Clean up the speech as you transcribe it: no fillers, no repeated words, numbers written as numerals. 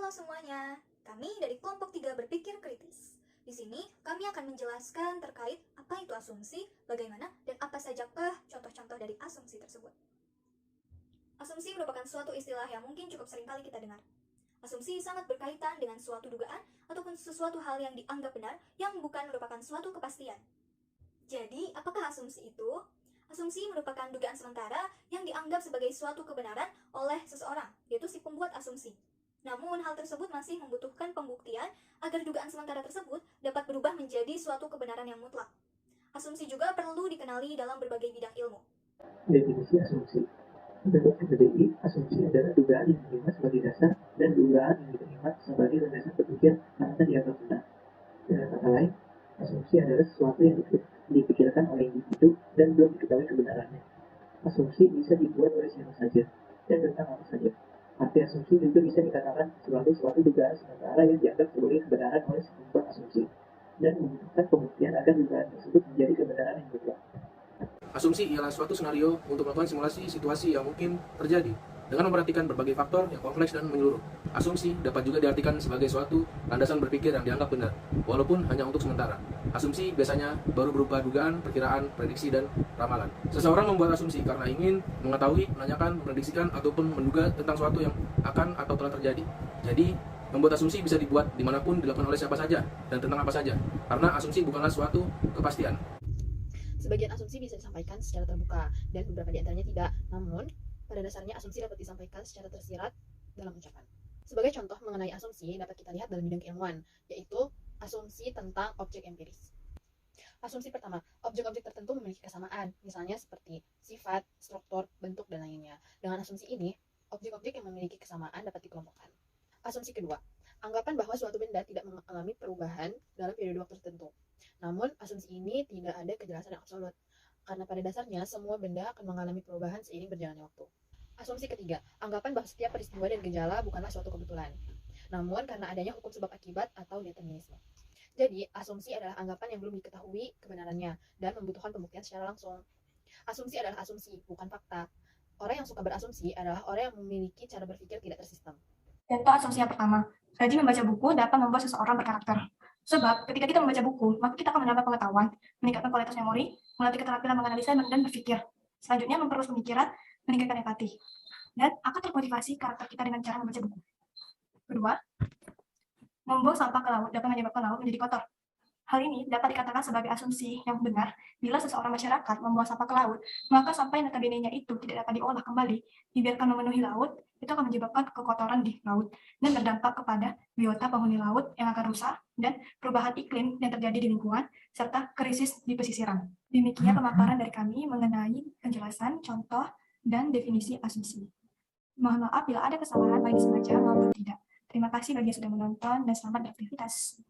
Halo semuanya, kami dari kelompok 3 berpikir kritis. Di sini kami akan menjelaskan terkait apa itu asumsi, bagaimana, dan apa sajakah contoh-contoh dari asumsi tersebut. Asumsi merupakan suatu istilah yang mungkin cukup sering kali kita dengar. Asumsi sangat berkaitan dengan suatu dugaan ataupun sesuatu hal yang dianggap benar yang bukan merupakan suatu kepastian. Jadi, apakah asumsi itu? Asumsi merupakan dugaan sementara yang dianggap sebagai suatu kebenaran oleh seseorang, yaitu si pembuat asumsi. Namun, hal tersebut masih membutuhkan pembuktian agar dugaan sementara tersebut dapat berubah menjadi suatu kebenaran yang mutlak. Asumsi juga perlu dikenali dalam berbagai bidang ilmu. Definisi asumsi. Menurut KBBI, asumsi adalah dugaan yang diterima sebagai dasar dan dugaan yang diterima sebagai landasan berpikir karena dianggap benar. Dengan kata lain, asumsi adalah sesuatu yang dipikirkan oleh individu dan belum diketahui kebenarannya. Asumsi bisa dibuat oleh siapa saja dan tentang apa saja. Arti asumsi juga bisa dikatakan sebagai suatu dugaan sementara yang dianggap sebagai kebenaran oleh si pembuat asumsi dan membutuhkan pembuktian agar dugaan tersebut menjadi kebenaran yang mutlak. Asumsi ialah suatu skenario untuk melakukan simulasi situasi yang mungkin terjadi dengan memperhatikan berbagai faktor yang kompleks dan menyeluruh. Asumsi dapat juga diartikan sebagai suatu landasan berpikir yang dianggap benar, walaupun hanya untuk sementara. Asumsi biasanya baru berupa dugaan, perkiraan, prediksi, dan ramalan. Seseorang membuat asumsi karena ingin mengetahui, menanyakan, memprediksikan, ataupun menduga tentang suatu yang akan atau telah terjadi. Jadi, membuat asumsi bisa dibuat dimanapun, dilakukan oleh siapa saja, dan tentang apa saja, karena asumsi bukanlah suatu kepastian. Sebagian asumsi bisa disampaikan secara terbuka, dan beberapa di antaranya tidak. Namun, pada dasarnya asumsi dapat disampaikan secara tersirat dalam ucapan. Sebagai contoh mengenai asumsi, dapat kita lihat dalam bidang keilmuan, yaitu asumsi tentang objek empiris. Asumsi pertama, objek-objek tertentu memiliki kesamaan, misalnya seperti sifat, struktur, bentuk, dan lainnya. Dengan asumsi ini, objek-objek yang memiliki kesamaan dapat dikelompokkan. Asumsi kedua, anggapan bahwa suatu benda tidak mengalami perubahan dalam periode waktu tertentu. Namun, asumsi ini tidak ada kejelasan yang absolut, karena pada dasarnya semua benda akan mengalami perubahan seiring berjalannya waktu. Asumsi ketiga, anggapan bahwa setiap peristiwa dan gejala bukanlah suatu kebetulan, namun karena adanya hukum sebab akibat atau determinisme. Jadi, asumsi adalah anggapan yang belum diketahui kebenarannya dan membutuhkan pembuktian secara langsung. Asumsi adalah asumsi, bukan fakta. Orang yang suka berasumsi adalah orang yang memiliki cara berpikir tidak tersistem. Contoh asumsi yang pertama, rajin membaca buku dapat membuat seseorang berkarakter. Sebab ketika kita membaca buku, maka kita akan menambah pengetahuan, meningkatkan kualitas memori, melatih keterampilan menganalisa dan berpikir. Selanjutnya, memperluas pemikiran, meningkatkan empati. Dan akan termotivasi karakter kita dengan cara membaca buku. Kedua, membuang sampah ke laut dapat menyebabkan laut menjadi kotor. Hal ini dapat dikatakan sebagai asumsi yang benar bila seseorang masyarakat membuang sampah ke laut, maka sampah yang notabene-nya itu tidak dapat diolah kembali, dibiarkan memenuhi laut, itu akan menyebabkan kekotoran di laut dan berdampak kepada biota penghuni laut yang akan rusak dan perubahan iklim yang terjadi di lingkungan serta krisis di pesisiran. Demikian pemaparan dari kami mengenai penjelasan, contoh, dan definisi asumsi. Mohon maaf bila ada kesalahan baik disengaja maupun tidak. Terima kasih bagi yang sudah menonton dan selamat beraktivitas.